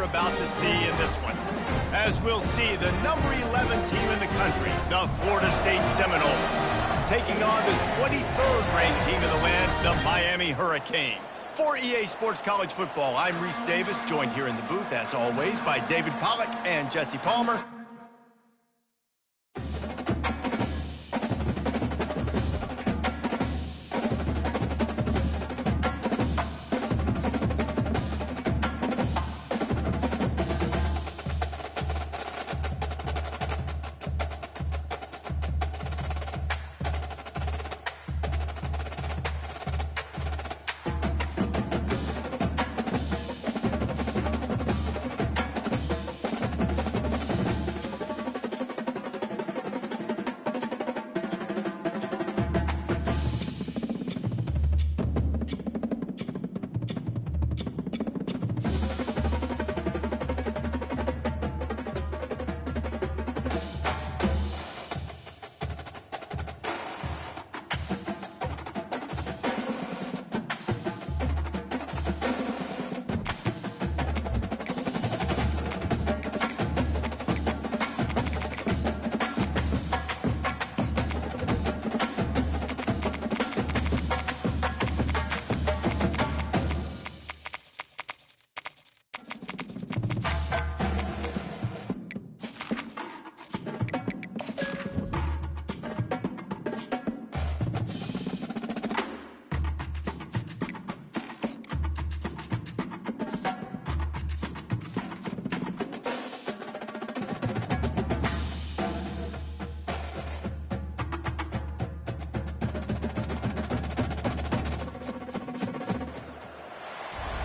about to see in this one. As we'll see, the number 11 team in the country, the Florida State Seminoles, taking on the 23rd ranked team in the land, the Miami Hurricanes. For EA Sports College Football, I'm Reese Davis, joined here in the booth, as always, by David Pollack and Jesse Palmer.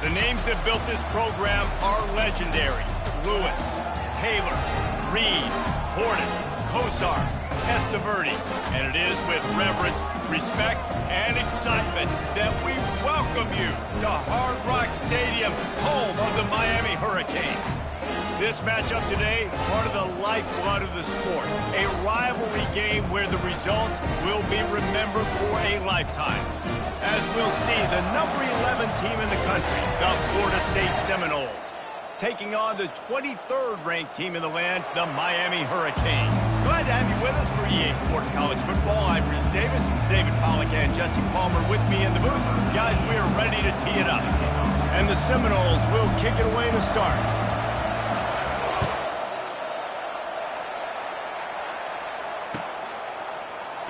The names that built this program are legendary. Lewis, Taylor, Reed, Portis, Kosar, Esteverde. And it is with reverence, respect, and excitement that we welcome you to Hard Rock Stadium, home of the Miami Hurricanes. This matchup today, part of the lifeblood of the sport. A rivalry game where the results will be remembered for a lifetime. As we'll see, the number 11 team in the country, the Florida State Seminoles, taking on the 23rd ranked team in the land, the Miami Hurricanes. Glad to have you with us for EA Sports College Football. I'm Reese Davis, David Pollack and Jesse Palmer with me in the booth. Guys, we are ready to tee it up. And the Seminoles will kick it away to start.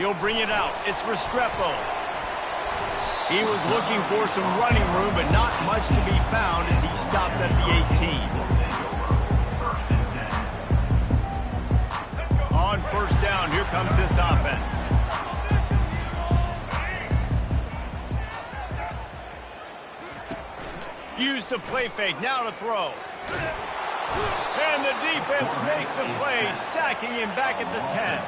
He'll bring it out. It's Restrepo. He was looking for some running room, but not much to be found as he stopped at the 18. On first down, here comes this offense. Use the play fake, now to throw. And the defense makes a play, sacking him back at the 10.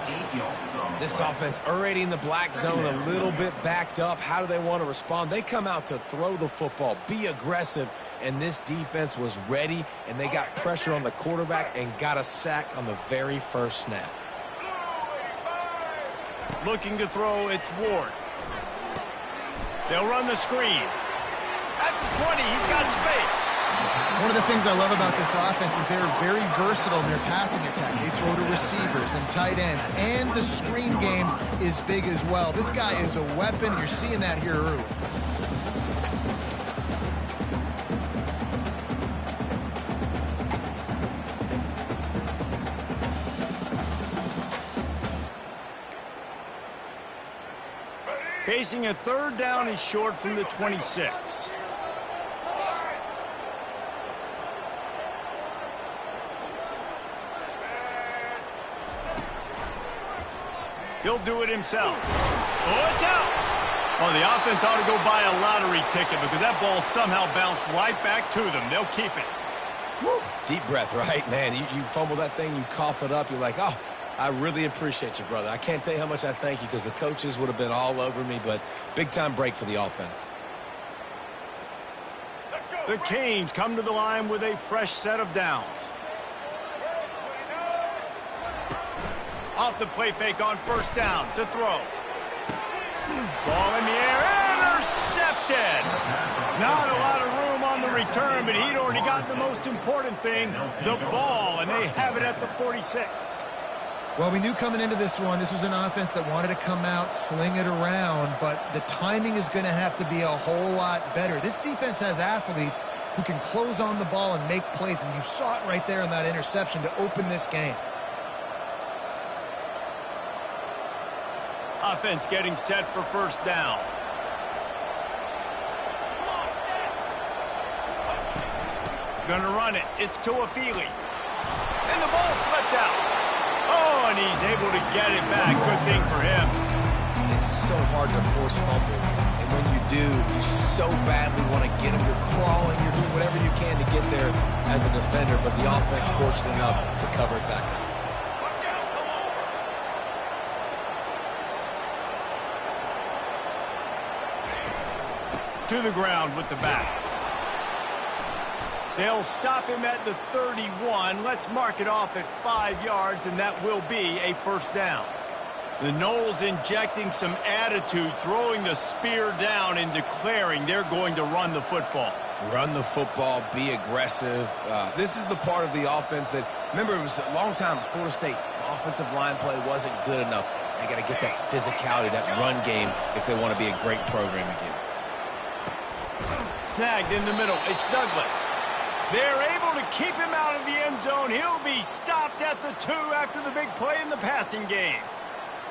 This offense already in the black zone, a little bit backed up. How do they want to respond? They come out to throw the football, be aggressive, and this defense was ready, and they got pressure on the quarterback and got a sack on the very first snap. Looking to throw, it's Ward. They'll run the screen. At the 20, he's got space. One of the things I love about this offense is they're very versatile in their passing attack. They throw to receivers and tight ends, and the screen game is big as well. This guy is a weapon. You're seeing that here early. Facing a third down and short from the 26. He'll do it himself. Oh, it's out. Well, the offense ought to go buy a lottery ticket because that ball somehow bounced right back to them. They'll keep it. Woo. Deep breath, right? Man, you fumble that thing, you cough it up. You're like, oh, I really appreciate you, brother. I can't tell you how much I thank you because the coaches would have been all over me, but big-time break for the offense. The Canes come to the line with a fresh set of downs. Off the play fake on first down to throw. Ball in the air, intercepted. Not a lot of room on the return. turn, but he'd already gotten the most important thing, the ball, and they have it at the 46. Well, we knew coming into this one, this was an offense that wanted to come out, sling it around, but the timing is going to have to be a whole lot better. This defense has athletes who can close on the ball and make plays, and you saw it right there in that interception to open this game. Offense getting set for first down. Gonna run it. It's Tuafili. And the ball slipped out. Oh, and he's able to get it back. Good thing for him. It's so hard to force fumbles. And when you do, you so badly want to get them. You're crawling. You're doing whatever you can to get there as a defender. But the offense fortunate enough to cover it back up. To the ground with the back. They'll stop him at the 31. Let's mark it off at 5 yards, and that will be a first down. The Noles injecting some attitude, throwing the spear down and declaring they're going to run the football. Run the football, be aggressive. This is the part of the offense that, remember, it was a long time, Florida State offensive line play wasn't good enough. They got to get that physicality, that run game, if they want to be a great program again. Snagged in the middle. It's Douglas. They're able to keep him out of the end zone. He'll be stopped at the 2 after the big play in the passing game.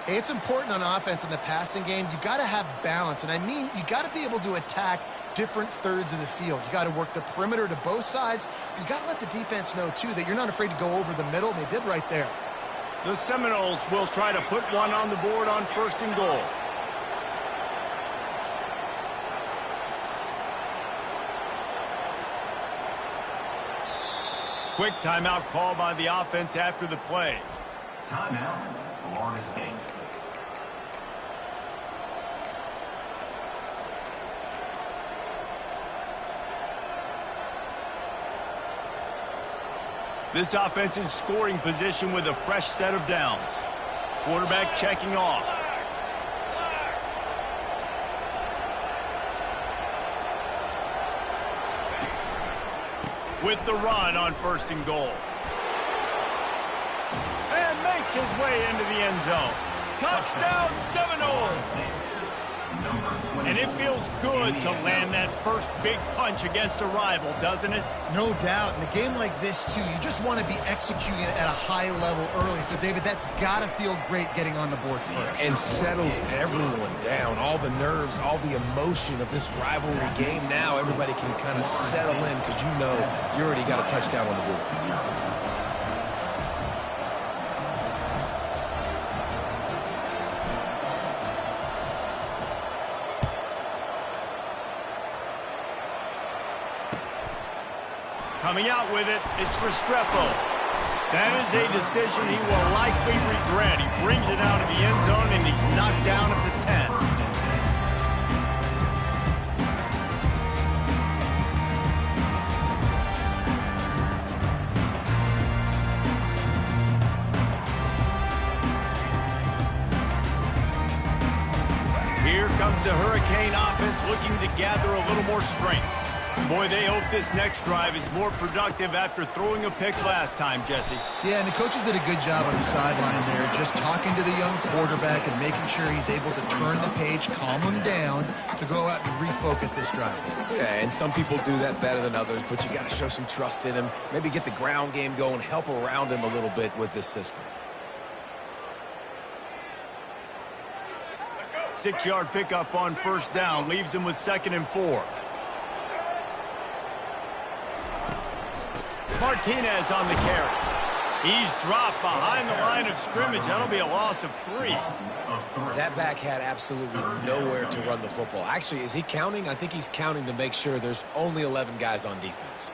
Hey, it's important on offense in the passing game. You've got to have balance, and I mean you got to be able to attack different thirds of the field. You got to work the perimeter to both sides. You got to let the defense know, too, that you're not afraid to go over the middle, and they did right there. The Seminoles will try to put one on the board on first and goal. Quick timeout call by the offense after the play. Timeout, Florida State. This offense in scoring position with a fresh set of downs. Quarterback checking off. With the run on first and goal. And makes his way into the end zone. Touchdown Seminoles! And it feels good to land that first big punch against a rival, doesn't it? No doubt. In a game like this, too, you just want to be executing it at a high level early. So, David, that's got to feel great getting on the board first. And settles everyone down. All the nerves, all the emotion of this rivalry game. Now everybody can kind of settle in because you know you already got a touchdown on the board. Coming out with it, it's Restrepo. That is a decision he will likely regret. He brings it out of the end zone, and he's knocked down at the 10. Here comes the Hurricane offense looking to gather a little more strength. Boy, they hope this next drive is more productive after throwing a pick last time, Jesse. Yeah, and the coaches did a good job on the sideline there, just talking to the young quarterback and making sure he's able to turn the page, calm him down, to go out and refocus this drive. Yeah, and some people do that better than others, but you got to show some trust in him, maybe get the ground game going, help around him a little bit with this system. 6-yard pickup on first down, leaves him with 2nd and 4. Martinez on the carry. He's dropped behind the line of scrimmage. That'll be a loss of 3. That back had absolutely nowhere to run the football. Actually, is he counting? I think he's counting to make sure there's only 11 guys on defense.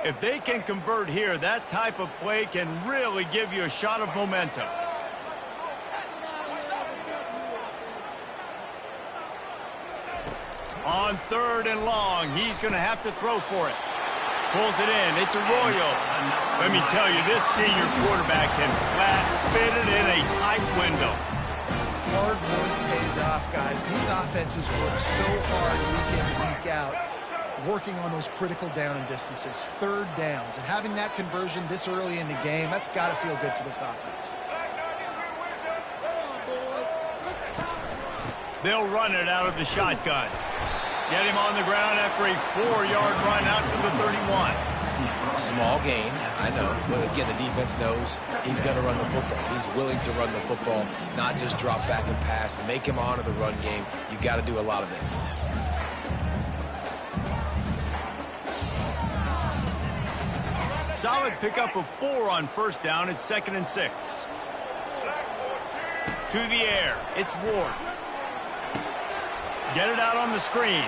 If they can convert here, that type of play can really give you a shot of momentum. On 3rd and long, he's going to have to throw for it. Pulls it in. It's Arroyo. Let me tell you, this senior quarterback can flat fit it in a tight window. hard work pays off, guys. These offenses work so hard week in and week out, working on those critical down and distances, third downs, and having that conversion this early in the game, that's got to feel good for this offense. They'll run it out of the shotgun. Get him on the ground after a 4-yard run out to the 31. Small gain, I know. But again, the defense knows he's going to run the football. He's willing to run the football, not just drop back and pass, make him honor the run game. You got to do a lot of this. Solid pickup of 4 on first down. It's 2nd and 6. To the air. It's Ward. Get it out on the screen.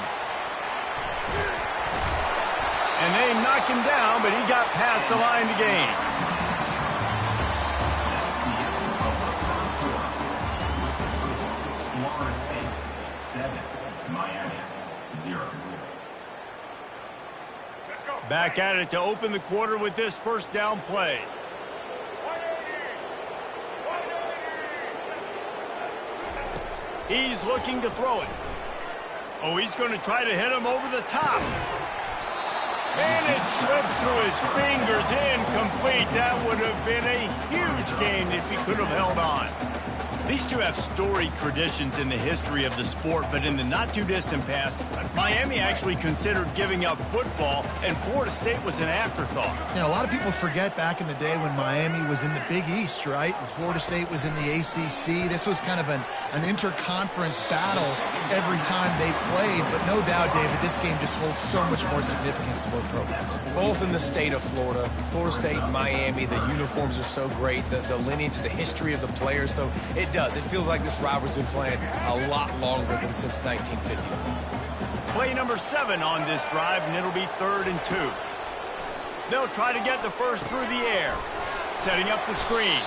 And they knock him down, but he got past the line to gain. Florida State 7, Miami 0. Back at it to open the quarter with this first down play. He's looking to throw it. Oh, he's going to try to hit him over the top. And it slips through his fingers, incomplete. That would have been a huge gain if he could have held on. These two have storied traditions in the history of the sport, but in the not-too-distant past, Miami actually considered giving up football, and Florida State was an afterthought. Yeah, a lot of people forget back in the day when Miami was in the Big East, right? And Florida State was in the ACC. This was kind of an interconference battle every time they played, but no doubt, David, this game just holds so much more significance to both programs. Both in the state of Florida. Florida State, Miami, the uniforms are so great, the lineage, the history of the players, so it does. It feels like this rivalry's been playing a lot longer than since 1950. Play number 7 on this drive, and it'll be 3rd and 2. They'll try to get the first through the air. Setting up the screen.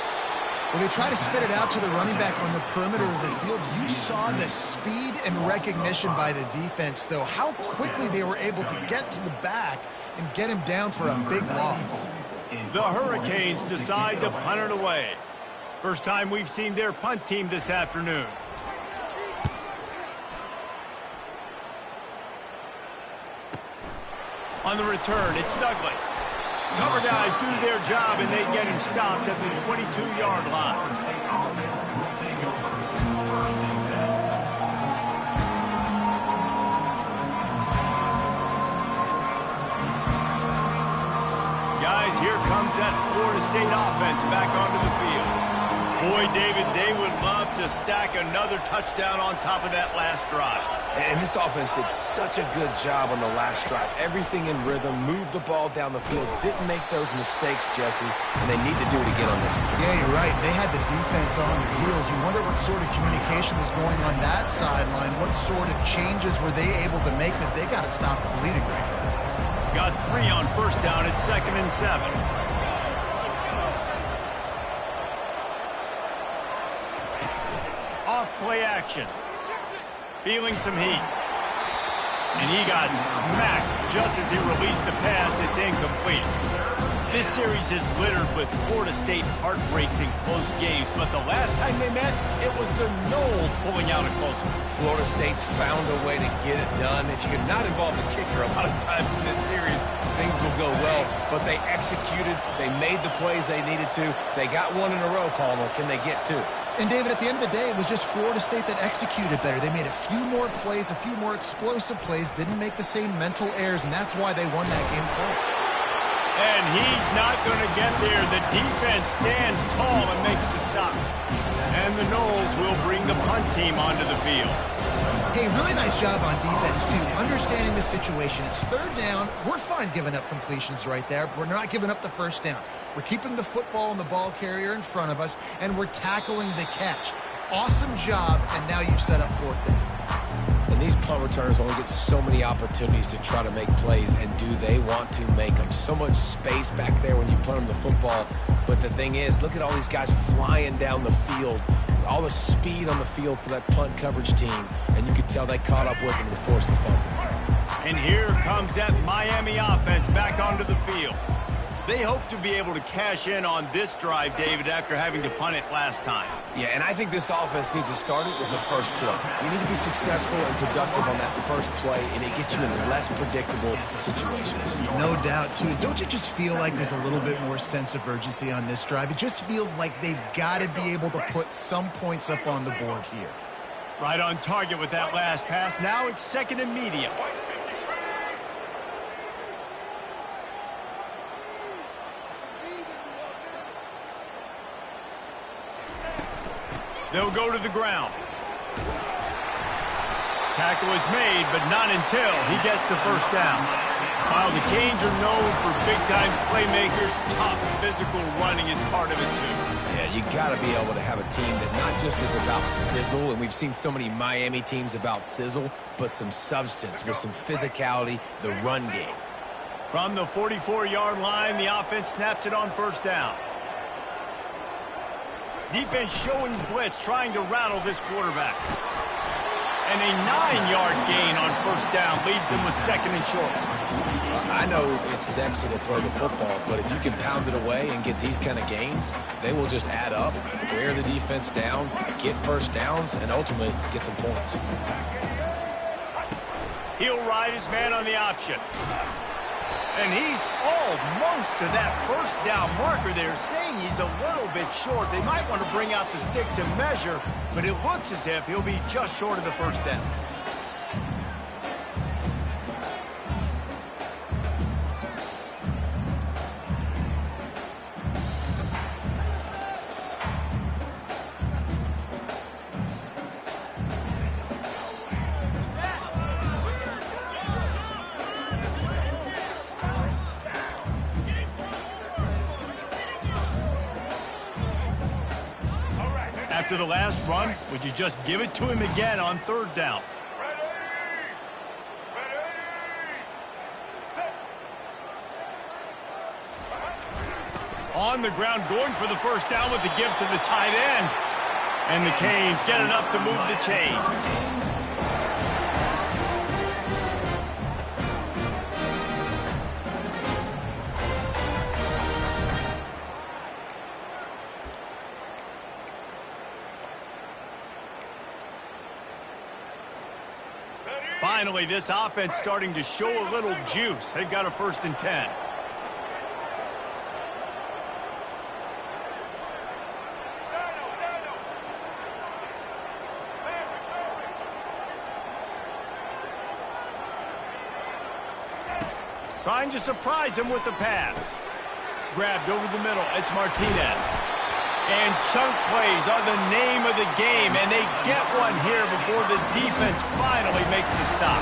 Well, they try to spit it out to the running back on the perimeter of the field. You saw the speed and recognition by the defense, though. How quickly they were able to get to the back and get him down for a big loss. The Hurricanes decide to punt it away. First time we've seen their punt team this afternoon. On the return, it's Douglas. Cover guys do their job, and they get him stopped at the 22-yard line. Guys, here comes that Florida State offense back onto the field. Boy, David, they would love to stack another touchdown on top of that last drive. And this offense did such a good job on the last drive. Everything in rhythm, moved the ball down the field, didn't make those mistakes, Jesse, and they need to do it again on this one. Yeah, you're right. They had the defense on their heels. You wonder what sort of communication was going on that sideline. What sort of changes were they able to make, because they got to stop the bleeding right now. Got 3 on first down at 2nd and 7. Off-play action. Feeling some heat. And he got smacked just as he released the pass. It's incomplete. This series is littered with Florida State heartbreaks in close games, but the last time they met, it was the Noles pulling out a close one. Florida State found a way to get it done. If you could not involve the kicker a lot of times in this series, things will go well. But they executed. They made the plays they needed to. They got one in a row, Palmer. Can they get 2? And, David, at the end of the day, it was just Florida State that executed better. They made a few more plays, a few more explosive plays, didn't make the same mental errors, and that's why they won that game close. And he's not going to get there. The defense stands tall and makes the stop. And the Noles will bring the punt team onto the field. Hey, really nice job on defense, too, understanding the situation. It's 3rd down. We're fine giving up completions right there. We're not giving up the first down. We're keeping the football and the ball carrier in front of us, and we're tackling the catch. Awesome job, and now you've set up 4th down. And these punt returners only get so many opportunities to try to make plays, and do they want to make them? So much space back there when you punt them the football. But the thing is, look at all these guys flying down the field. All the speed on the field for that punt coverage team, and you could tell they caught up with them to force the fumble. And here comes that Miami offense back onto the field. They hope to be able to cash in on this drive, David, after having to punt it last time. Yeah, and I think this offense needs to start it with the first play. You need to be successful and productive on that first play, and it gets you in less predictable situations. No doubt, too. Don't you just feel like there's a little bit more sense of urgency on this drive? It just feels like they've got to be able to put some points up on the board here. Right on target with that last pass. Now it's second and medium. They'll go to the ground. Tackle is made, but not until he gets the first down. While the Canes are known for big-time playmakers, tough physical running is part of it, too. Yeah, you got to be able to have a team that not just is about sizzle, and we've seen so many Miami teams about sizzle, but some substance with some physicality, the run game. From the 44-yard line, the offense snaps it on first down. Defense showing blitz, trying to rattle this quarterback. And a 9-yard gain on first down leaves them with second and short. I know it's sexy to throw the football, but if you can pound it away and get these kind of gains, they will just add up, wear the defense down, get first downs, and ultimately get some points. He'll ride his man on the option. And he's almost to that first down marker there, saying he's a little bit short. They might want to bring out the sticks and measure, but it looks as if he'll be just short of the first down. After the last run, would you just give it to him again on third down? On the ground, going for the first down with the give to the tight end. And the Canes get enough to move the chains. Finally, this offense starting to show a little juice. They've got a 1st and 10. Trying to surprise him with the pass. Grabbed over the middle. It's Martinez. And chunk plays are the name of the game, and they get one here before the defense finally makes the stop.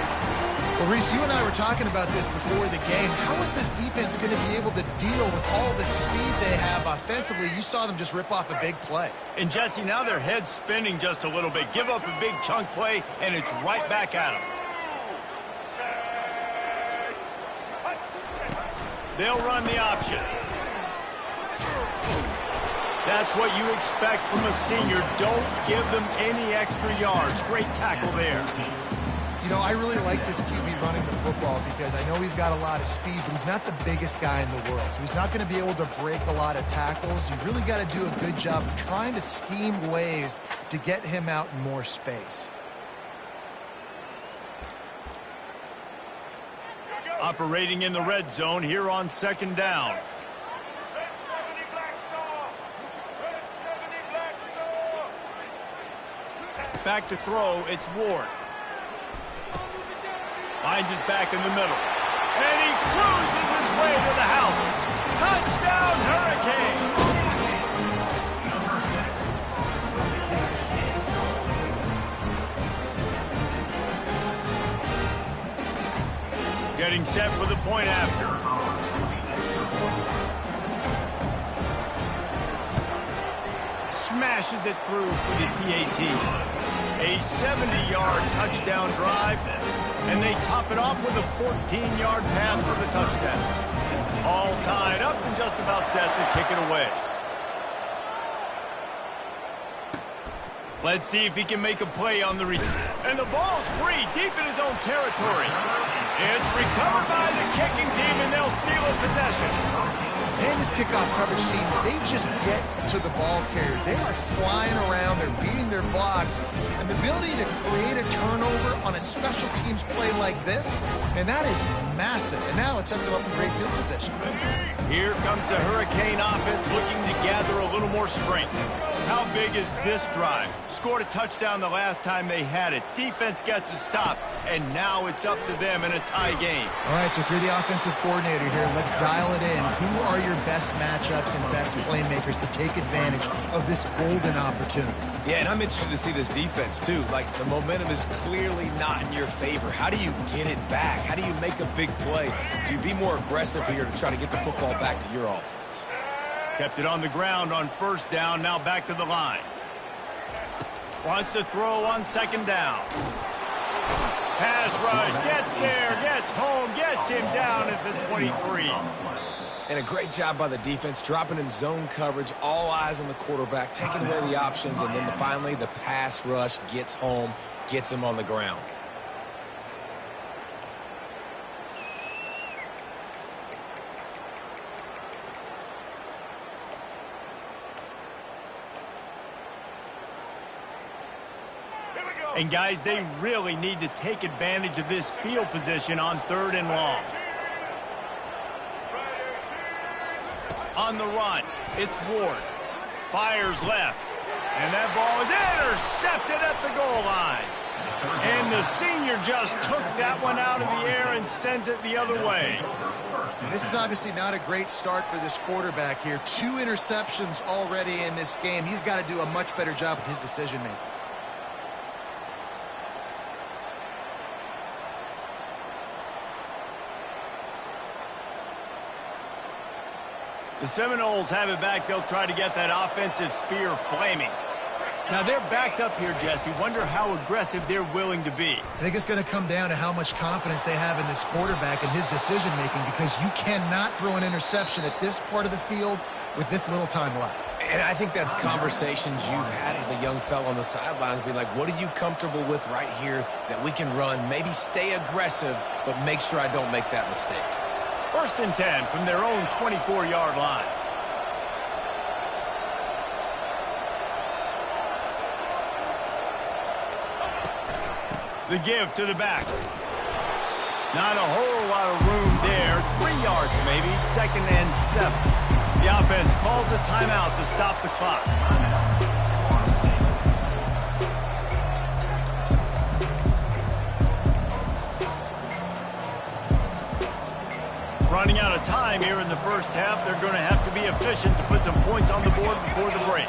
Well, Reese, you and I were talking about this before the game. How is this defense going to be able to deal with all the speed they have offensively? You saw them just rip off a big play. And, Jesse, now their head's spinning just a little bit. Give up a big chunk play, and it's right back at them. They'll run the option. That's what you expect from a senior. Don't give them any extra yards. Great tackle there. You know, I really like this QB running the football because I know he's got a lot of speed, but he's not the biggest guy in the world. So he's not going to be able to break a lot of tackles. You really got to do a good job of trying to scheme ways to get him out in more space. Operating in the red zone here on 2nd down. Back to throw, it's Ward. Finds his back in the middle. And he cruises his way to the house. Touchdown, Hurricane! Getting set for the point after. Smashes it through for the PAT. A 70-yard touchdown drive, and they top it off with a 14-yard pass for the touchdown. All tied up and just about set to kick it away. Let's see if he can make a play on the return. And the ball's free deep in his own territory. It's recovered by the kicking team, and they'll steal a possession. And this kickoff coverage team, they just get to the ball carrier. They are flying around. They're beating their blocks. And the ability to create a turnover on a special teams play like this, and that is massive. And now it sets them up in great field position. Here comes the Hurricane offense looking to gather a little more strength. How big is this drive? Scored a touchdown the last time they had it. Defense gets a stop, and now it's up to them in a tie game. All right, so if you're the offensive coordinator here, let's dial it in. Who are your best matchups and best playmakers to take advantage of this golden opportunity? Yeah, and I'm interested to see this defense, too. Like, the momentum is clearly not in your favor. How do you get it back? How do you make a big play? Do you be more aggressive here to try to get the football back to your offense? Kept it on the ground on first down, now back to the line. Wants to throw on second down. Pass rush, gets there, gets home, gets him down at the 23. And a great job by the defense, dropping in zone coverage, all eyes on the quarterback, taking away the options, and then finally the pass rush gets home, gets him on the ground. And guys, they really need to take advantage of this field position on 3rd and long. On the run, it's Ward. Fires left. And that ball is intercepted at the goal line. And the senior just took that one out of the air and sends it the other way. And this is obviously not a great start for this quarterback here. 2 interceptions already in this game. He's got to do a much better job with his decision-making. The Seminoles have it back. They'll try to get that offensive spear flaming. Now they're backed up here, Jesse. Wonder how aggressive they're willing to be. I think it's going to come down to how much confidence they have in this quarterback and his decision-making, because you cannot throw an interception at this part of the field with this little time left. And I think that's conversations you've had with the young fella on the sidelines. Be like, what are you comfortable with right here that we can run? Maybe stay aggressive, but make sure I don't make that mistake. 1st and 10 from their own 24-yard line. The give to the back. Not a whole lot of room there. 3 yards maybe, 2nd and 7. The offense calls a timeout to stop the clock. Running out of time here in the first half. They're going to have to be efficient to put some points on the board before the break.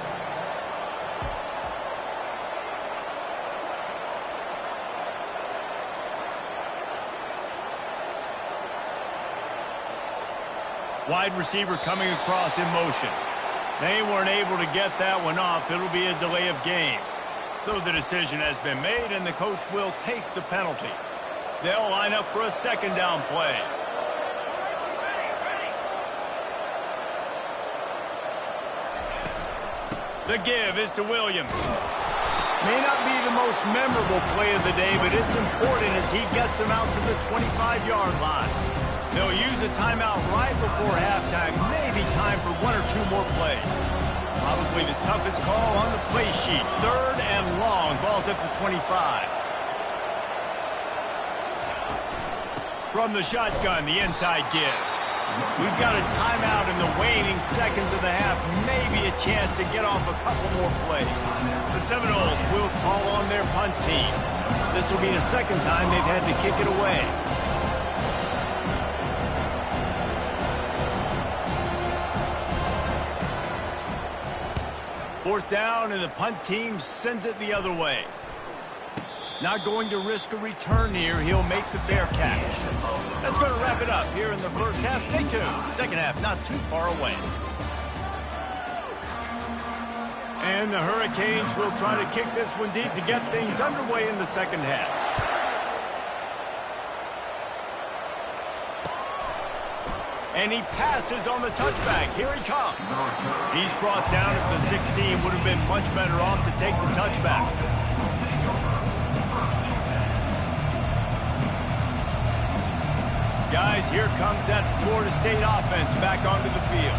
Wide receiver coming across in motion. They weren't able to get that one off. It'll be a delay of game. So the decision has been made, and the coach will take the penalty. They'll line up for a 2nd down play. The give is to Williams. May not be the most memorable play of the day, but it's important as he gets them out to the 25-yard line. They'll use a timeout right before halftime. Maybe time for 1 or 2 more plays. Probably the toughest call on the play sheet. 3rd and long. Ball's at the 25. From the shotgun, the inside give. We've got a timeout in the waning seconds of the half. Maybe a chance to get off a couple more plays. The Seminoles will call on their punt team. This will be the 2nd time they've had to kick it away. Fourth down, and the punt team sends it the other way. Not going to risk a return here. He'll make the fair catch. That's going to wrap it up here in the first half. Stay tuned. Second half not too far away. And the Hurricanes will try to kick this one deep to get things underway in the second half. And he passes on the touchback. Here he comes. He's brought down at the 16. Would have been much better off to take the touchback. Guys, here comes that Florida State offense back onto the field.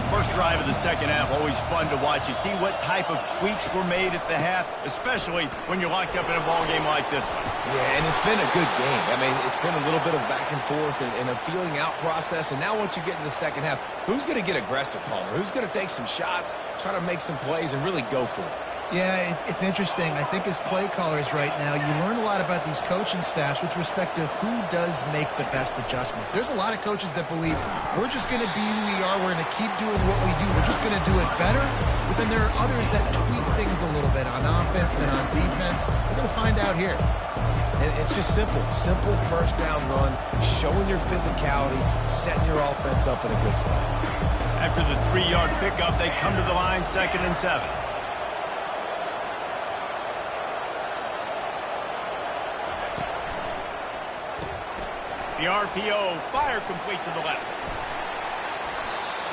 First drive of the second half, always fun to watch. You see what type of tweaks were made at the half, especially when you're locked up in a ball game like this one. Yeah, and it's been a good game. I mean, it's been a little bit of back and forth and a feeling out process. And now once you get in the second half, who's going to get aggressive, Palmer? Who's going to take some shots, try to make some plays, and really go for it? Yeah, it's interesting. I think as play callers right now, you learn a lot about these coaching staffs with respect to who does make the best adjustments. There's a lot of coaches that believe we're just going to be who we are. We're going to keep doing what we do. We're just going to do it better. But then there are others that tweak things a little bit on offense and on defense. We're going to find out here. And it's just simple first down run, showing your physicality, setting your offense up in a good spot. After the 3-yard pickup, they come to the line, 2nd and 7. The RPO, fire complete to the left.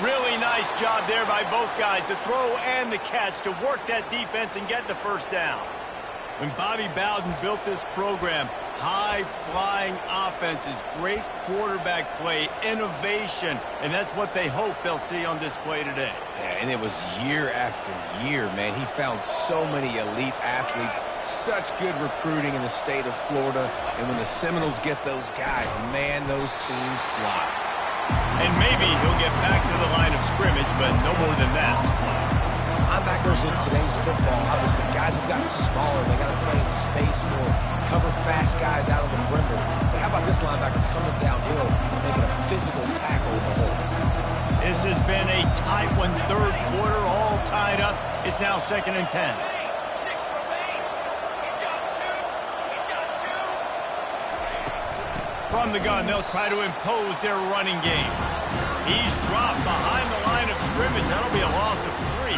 Really nice job there by both guys, the throw and the catch, to work that defense and get the first down. When Bobby Bowden built this program, high-flying offenses, great quarterback play, innovation, and that's what they hope they'll see on display today. Yeah, and it was year after year, man. He found so many elite athletes, such good recruiting in the state of Florida, and when the Seminoles get those guys, man, those teams fly. And maybe he'll get back to the line of scrimmage, but no more than that. Linebackers in today's football, obviously, guys have gotten smaller. They got to play in space more, cover fast guys out of the perimeter. But how about this linebacker coming downhill and making a physical tackle in the hole? This has been a tight one, third quarter, all tied up. It's now 2nd and 10. From the gun, they'll try to impose their running game. He's dropped behind the line of scrimmage. That'll be a loss of 3.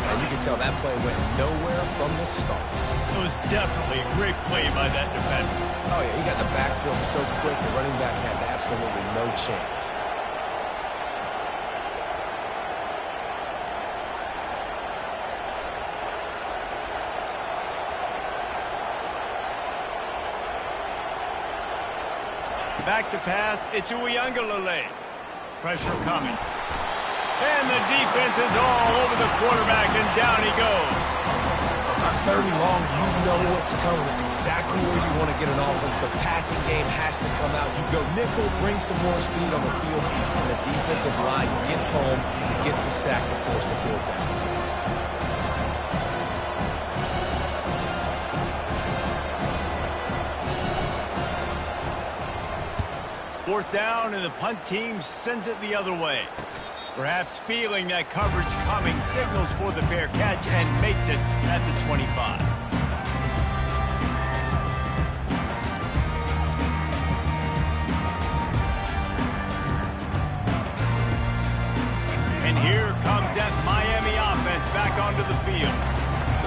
And you can tell that play went nowhere from the start. It was definitely a great play by that defender. Oh, yeah, he got the backfield so quick, the running back had absolutely no chance. Back to pass, it's Uiagalelei. Pressure coming. And the defense is all over the quarterback, and down he goes. On 3rd and long, you know what's coming. It's exactly where you want to get an offense. The passing game has to come out. You go nickel, bring some more speed on the field, and the defensive line gets home, gets the sack to force the 4th down. 4th down, and the punt team sends it the other way. Perhaps feeling that coverage coming, signals for the fair catch and makes it at the 25. And here comes that Miami offense back onto the field.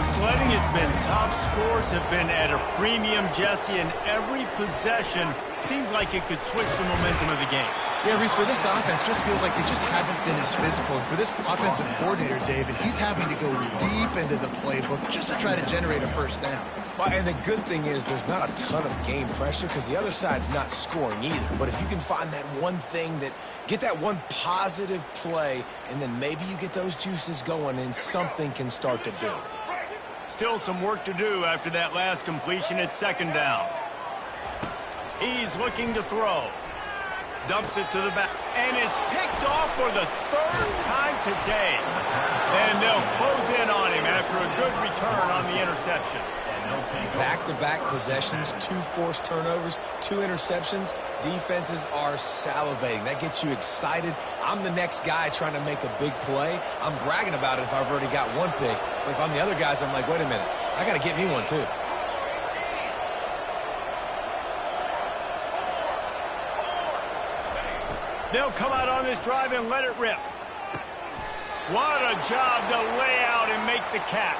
The sledding has been tough. Scores have been at a premium, Jesse, and every possession seems like it could switch the momentum of the game. Yeah, Reese, for this offense, just feels like they just haven't been as physical. And for this offensive coordinator, David, he's having to go deep into the playbook just to try to generate a first down. Well, and the good thing is there's not a ton of game pressure because the other side's not scoring either. But if you can find that one thing get that one positive play, and then maybe you get those juices going and something can start to build. Still some work to do after that last completion at 2nd down. He's looking to throw. Dumps it to the back. And it's picked off for the 3rd time today. And they'll close in on him after a good return on the interception. Back-to-back possessions, 2 forced turnovers, 2 interceptions. Defenses are salivating. That gets you excited. I'm the next guy trying to make a big play. I'm bragging about it if I've already got 1 pick. But if I'm the other guys, I'm like, wait a minute. I got to get me one, too. They'll come out on this drive and let it rip. What a job to lay out and make the catch.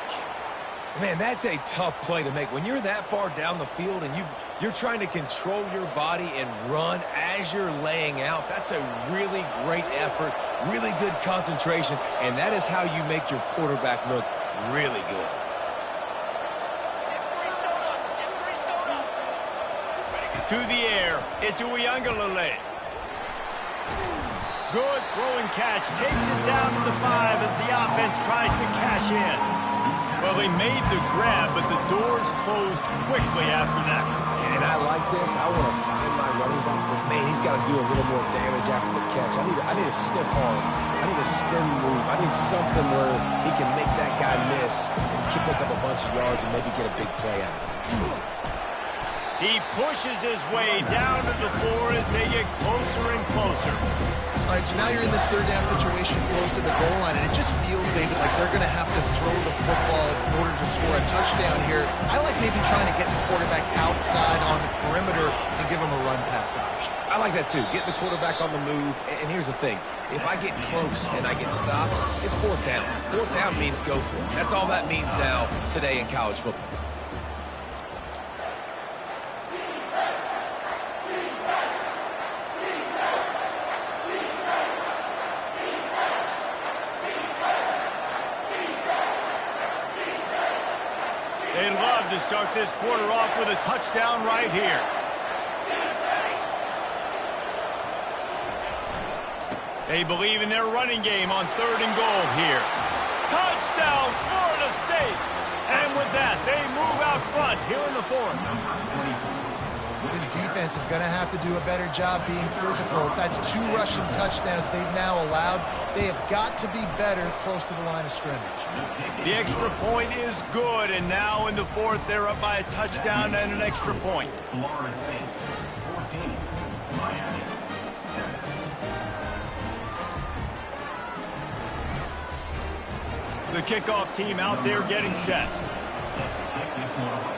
Man, that's a tough play to make. When you're that far down the field and you're trying to control your body and run as you're laying out, that's a really great effort, really good concentration, and that is how you make your quarterback look really good. To the air, it's Uiagalelei. Good throwing catch, takes it down to the 5 as the offense tries to cash in. Well, they made the grab, but the doors closed quickly after that. And I like this. I want to find my running back, but man, he's got to do a little more damage after the catch. I need a stiff arm. I need a spin move. I need something where he can make that guy miss and pick up a bunch of yards and maybe get a big play out of it. He pushes his way down to the floor as they get closer and closer. All right, so now you're in this third down situation close to the goal line, and it just feels, David, like they're going to have to throw the football in order to score a touchdown here. I like maybe trying to get the quarterback outside on the perimeter and give him a run-pass option. I like that, too. Get the quarterback on the move. And here's the thing. If I get close and I get stopped, it's fourth down. Fourth down means go for it. That's all that means now today in college football. They'd love to start this quarter off with a touchdown right here. They believe in their running game on 3rd and goal here. Touchdown, Florida State! And with that, they move out front here in the 4th. This defense is going to have to do a better job being physical. That's 2 rushing touchdowns they've now allowed. They have got to be better close to the line of scrimmage. The extra point is good, and now in the 4th, they're up by a touchdown and an extra point. Florida State 14, Miami 7. The kickoff team out there getting set. Set to kick this one off.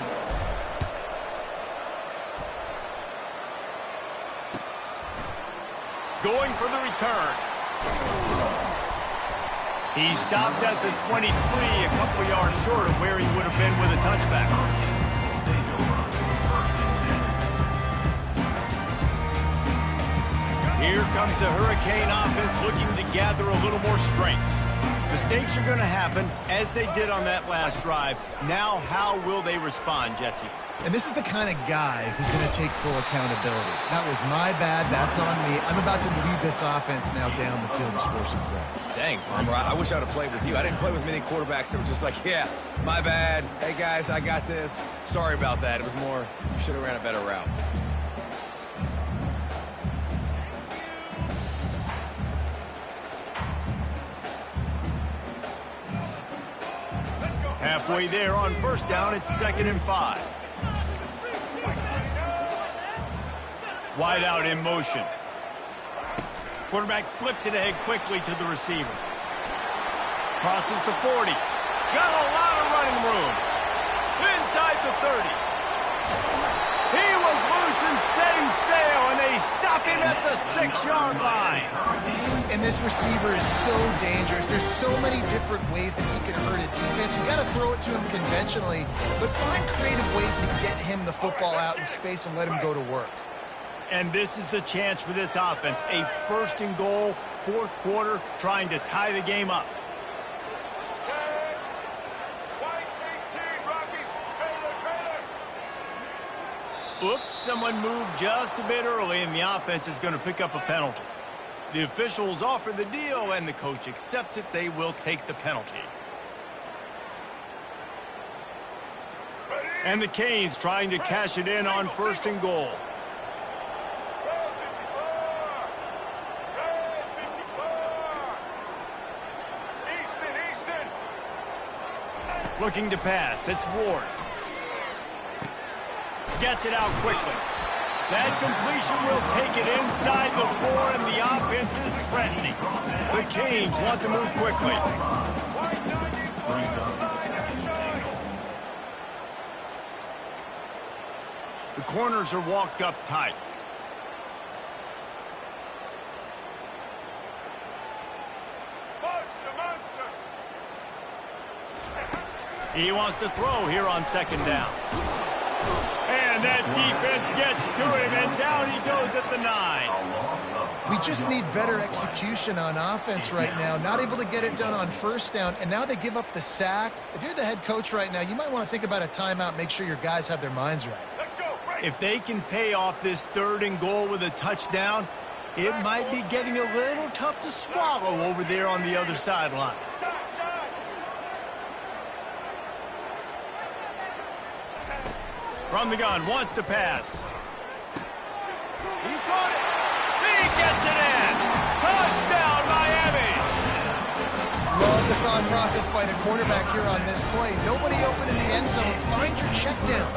Going for the return. He stopped at the 23, a couple yards short of where he would have been with a touchback. Here comes the Hurricane offense looking to gather a little more strength. Mistakes are going to happen, as they did on that last drive. Now, how will they respond, Jesse? And this is the kind of guy who's going to take full accountability. That was my bad. That's on me. I'm about to lead this offense now down the field and score some points. Dang, Farmer, I wish I would have played with you. I didn't play with many quarterbacks that were just like, yeah, my bad. Hey, guys, I got this. Sorry about that. It was more, should have ran a better route. Halfway there on 1st down, it's 2nd and 5. Wide out in motion. Quarterback flips it ahead quickly to the receiver. Crosses the 40. Got a lot of running room. Inside the 30. He was loose and setting sail, and they stop him at the 6-yard line. And this receiver is so dangerous. There's so many different ways that he can hurt a defense. You got to throw it to him conventionally, but find creative ways to get him the football out in space and let him go to work. And this is the chance for this offense. A 1st and goal, 4th quarter, trying to tie the game up. Oops, someone moved just a bit early, and the offense is going to pick up a penalty. The officials offer the deal, and the coach accepts it. They will take the penalty. And the Canes trying to cash it in on 1st and goal. Looking to pass. It's Ward. Gets it out quickly. That completion will take it inside the 4, and the offense is threatening. The Canes want to move quickly. The corners are walked up tight. He wants to throw here on 2nd down. And that defense gets to him, and down he goes at the 9. We just need better execution on offense right now. Not able to get it done on 1st down, and now they give up the sack. If you're the head coach right now, you might want to think about a timeout, make sure your guys have their minds right. Let's go, right If they can pay off this 3rd and goal with a touchdown, it might be getting a little tough to swallow over there on the other sideline. From the gun, wants to pass. He caught it. He gets it in. Touchdown, Miami. Love the thought process by the quarterback here on this play. Nobody open in the end zone. Find your check down.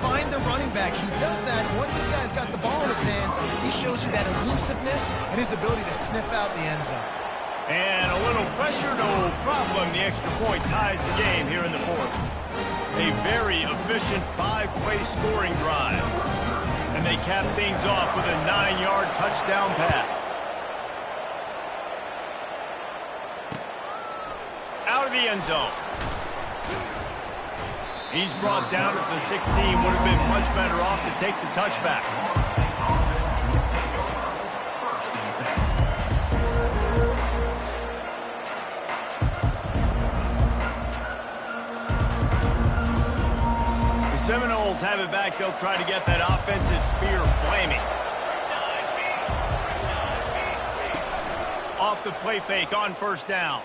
Find the running back. He does that. Once this guy's got the ball in his hands, he shows you that elusiveness and his ability to sniff out the end zone. And a little pressure, no problem. The extra point ties the game here in the 4th. A very efficient 5-play scoring drive. And they cap things off with a 9-yard touchdown pass. Out of the end zone. He's brought down at the 16. Would have been much better off to take the touchback. The Seminoles have it back. They'll try to get that offensive spear flaming. Off the play fake on 1st down.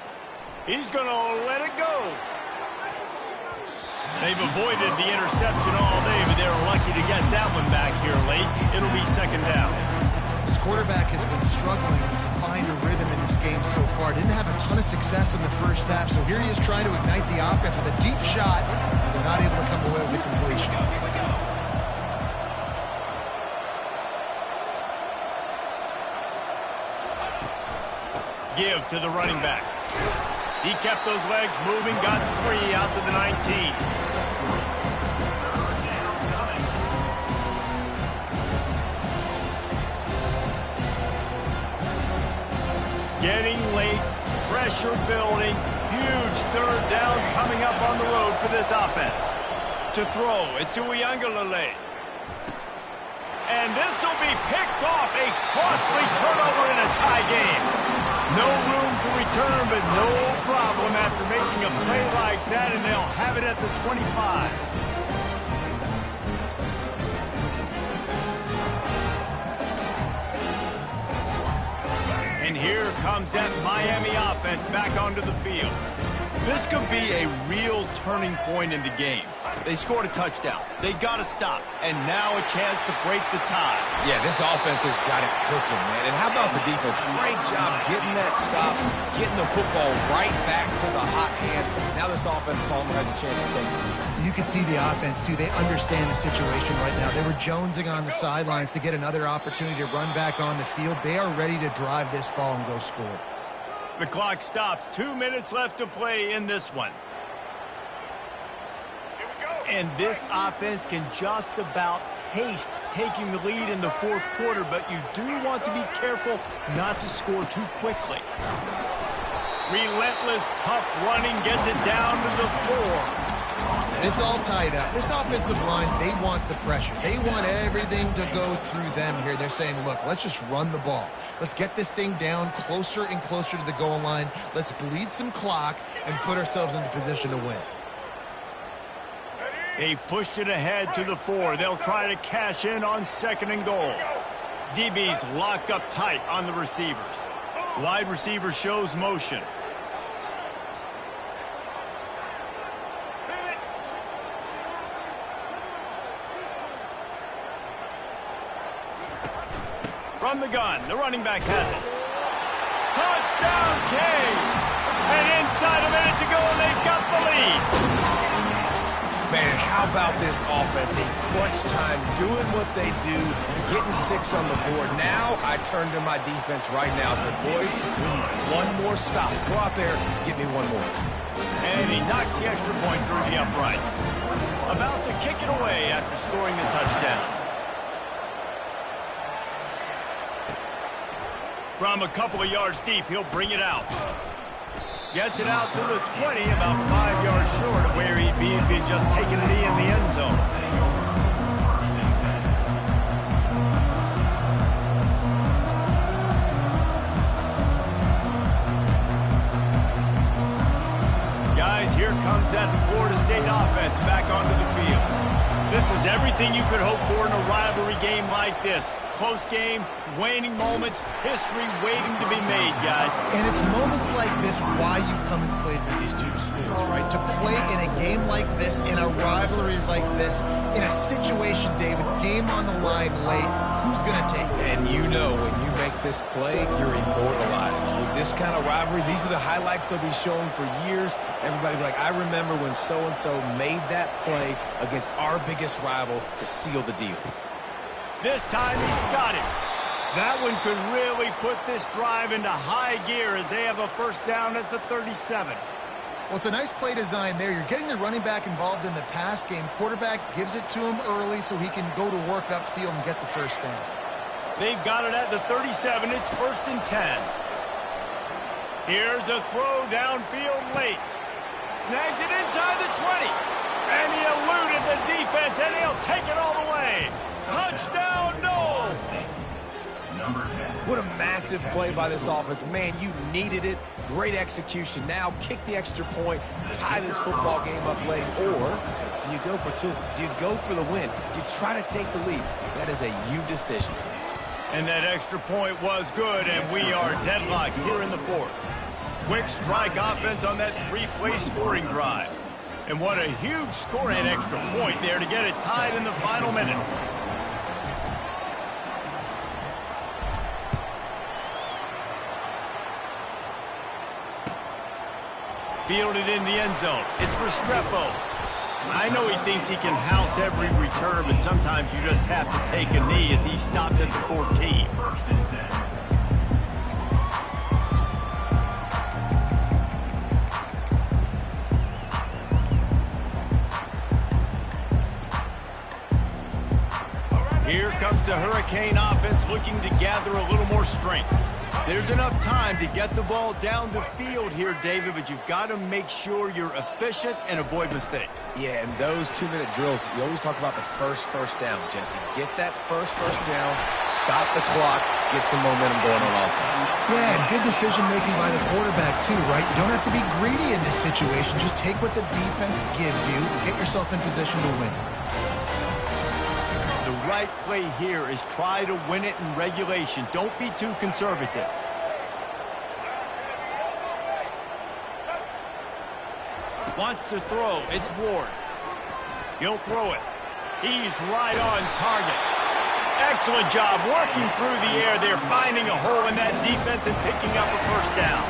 He's going to let it go. They've avoided the interception all day, but they're lucky to get that one back here late. It'll be 2nd down. This quarterback has been struggling to find a rhythm in this game so far. Didn't have a ton of success in the 1st half, so here he is trying to ignite the offense with a deep shot. They're not able to come away with the completion. Give to the running back. He kept those legs moving, got 3 out to the 19. Getting late, pressure building, huge 3rd down coming up on the road for this offense. To throw, it's Uiagalelei. And this will be picked off, a costly turnover in a tie game. No room to return, but no problem after making a play like that, and they'll have it at the 25. And here comes that Miami offense back onto the field. This could be a real turning point in the game. They scored a touchdown. They got to stop. And now a chance to break the tie. Yeah, this offense has got it cooking, man. And how about the defense? Great job getting that stop, getting the football right back to the hot hand. Now this offense, Palmer, has a chance to take it. You can see the offense, too. They understand the situation right now. They were jonesing on the sidelines to get another opportunity to run back on the field. They are ready to drive this ball and go score. The clock stops. 2 minutes left to play in this one. And this offense can just about taste taking the lead in the 4th quarter, but you do want to be careful not to score too quickly. Relentless, tough running gets it down to the 4. It's all tied up. This offensive line, they want the pressure. They want everything to go through them here. They're saying, look, let's just run the ball. Let's get this thing down closer and closer to the goal line. Let's bleed some clock and put ourselves into position to win. They've pushed it ahead to the 4. They'll try to cash in on 2nd and goal. DB's locked up tight on the receivers. Wide receiver shows motion. From the gun, the running back has it. Touchdown, Canes! And inside a minute to go, and they've got the lead. Man, how about this offense in crunch time, doing what they do, getting 6 on the board. Now I turn to my defense right now and say, boys, we need one more stop. Go out there, get me one more. And he knocks the extra point through the uprights. About to kick it away after scoring the touchdown. From a couple of yards deep, he'll bring it out. Gets it out to the 20, about 5 yards short of where he'd be if he had just taken a knee in the end zone. Guys, here comes that Florida State offense back onto the field. This is everything you could hope for in a rivalry game like this. Close game, waning moments, history waiting to be made, guys. And it's moments like this why you come and play for these two schools, right? To play in a game like this, in a rivalry like this, in a situation, David, game on the line late, who's going to take it? And you know when you make this play, you're immortalized. With this kind of rivalry, these are the highlights they'll be showing for years. Everybody will be like, I remember when so-and-so made that play against our biggest rival to seal the deal. This time he's got it. That one could really put this drive into high gear as they have a first down at the 37. Well, it's a nice play design there. You're getting the running back involved in the pass game. Quarterback gives it to him early so he can go to work upfield and get the first down. They've got it at the 37. It's 1st and 10. Here's a throw downfield late. Snags it inside the 20. And he eluded the defense, and he'll take it all the way. Touchdown, no! Number 10. What a massive play by this offense. Man, you needed it. Great execution. Now kick the extra point, tie this football game up late, or do you go for two? Do you go for the win? Do you try to take the lead? That is a you decision. And that extra point was good, and we are deadlocked here in the 4th. Quick strike offense on that 3-play scoring drive. And what a huge score and extra point there to get it tied in the final minute. Fielded in the end zone. It's Restrepo. I know he thinks he can house every return, but sometimes you just have to take a knee as he stopped at the 14. 1st and 10. Here comes the Hurricane offense looking to gather a little more strength. There's enough time to get the ball down the field here, David, but you've got to make sure you're efficient and avoid mistakes. Yeah, and those 2-minute drills, you always talk about the first down, Jesse. Get that first down, stop the clock, get some momentum going on offense. Yeah, and good decision-making by the quarterback, too, right? You don't have to be greedy in this situation. Just take what the defense gives you and get yourself in position to win. The right play here is try to win it in regulation. Don't be too conservative. Wants to throw. It's Ward. He'll throw it. He's right on target. Excellent job working through the air there, finding a hole in that defense and picking up a first down.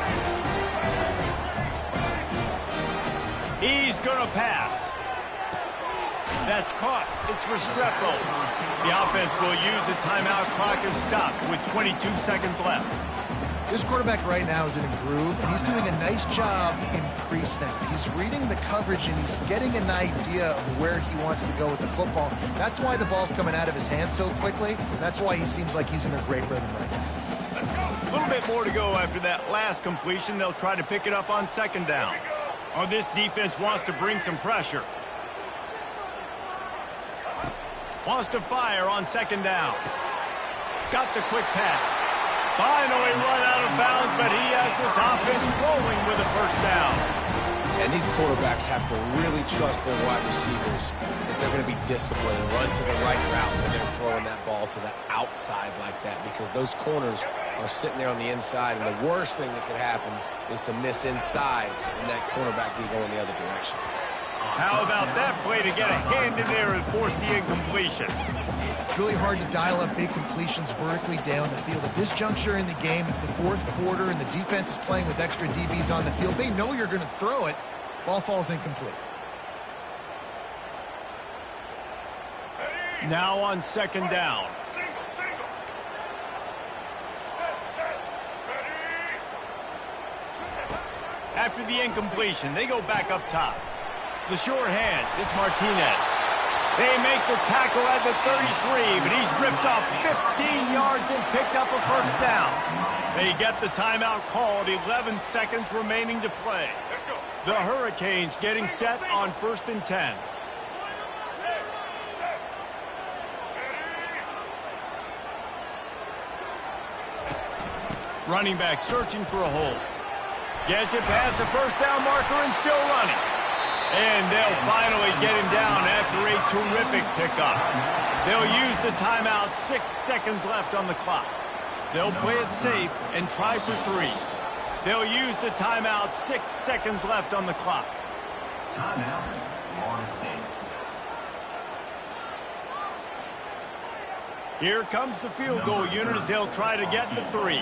He's going to pass. That's caught. It's Restrepo. The offense will use the timeout. Clock is stopped with 22 seconds left. This quarterback right now is in a groove, and he's doing a nice job in pre-snap. He's reading the coverage, and he's getting an idea of where he wants to go with the football. That's why the ball's coming out of his hands so quickly, and that's why he seems like he's in a great rhythm right now. A little bit more to go after that last completion. They'll try to pick it up on 2nd down. Oh, this defense wants to bring some pressure. Wants to fire on 2nd down. Got the quick pass. Finally run out of bounds, but he has this offense rolling with a first down. And these quarterbacks have to really trust their wide receivers that they're going to be disciplined, run to the right route when they're throwing that ball to the outside like that, because those corners are sitting there on the inside, and the worst thing that could happen is to miss inside and that cornerback be going the other direction. How about that play to get a hand in there and force the incompletion? It's really hard to dial up big completions vertically down the field. At this juncture in the game, it's the 4th quarter, and the defense is playing with extra DBs on the field. They know you're going to throw it. Ball falls incomplete. Now on 2nd down. After the incompletion, they go back up top. The sure hands, it's Martinez. They make the tackle at the 33, but he's ripped off 15 yards and picked up a first down. They get the timeout called, 11 seconds remaining to play. The Hurricanes getting set on 1st and 10. Running back searching for a hole. Gets it past the first down marker and still running. And they'll finally get him down after a terrific pickup. They'll use the timeout, 6 seconds left on the clock. They'll play it safe and try for 3. They'll use the timeout, 6 seconds left on the clock. Timeout, Florida State. Here comes the field goal unit as they'll try to get the 3.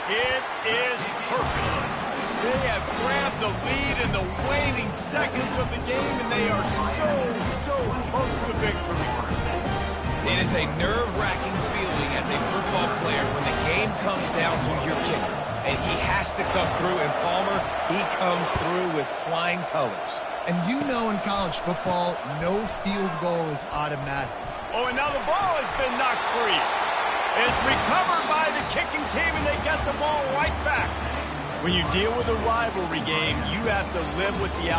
It is perfect. They have grabbed the lead in the waning seconds of the game, and they are so close to victory. It is a nerve-wracking feeling as a football player when the game comes down to your kicker. And he has to come through, and Palmer, he comes through with flying colors. And you know in college football, no field goal is automatic. Oh, and now the ball has been knocked free. It's recovered by the kicking team, and they get the ball right back. When you deal with a rivalry game, you have to live with the outcome.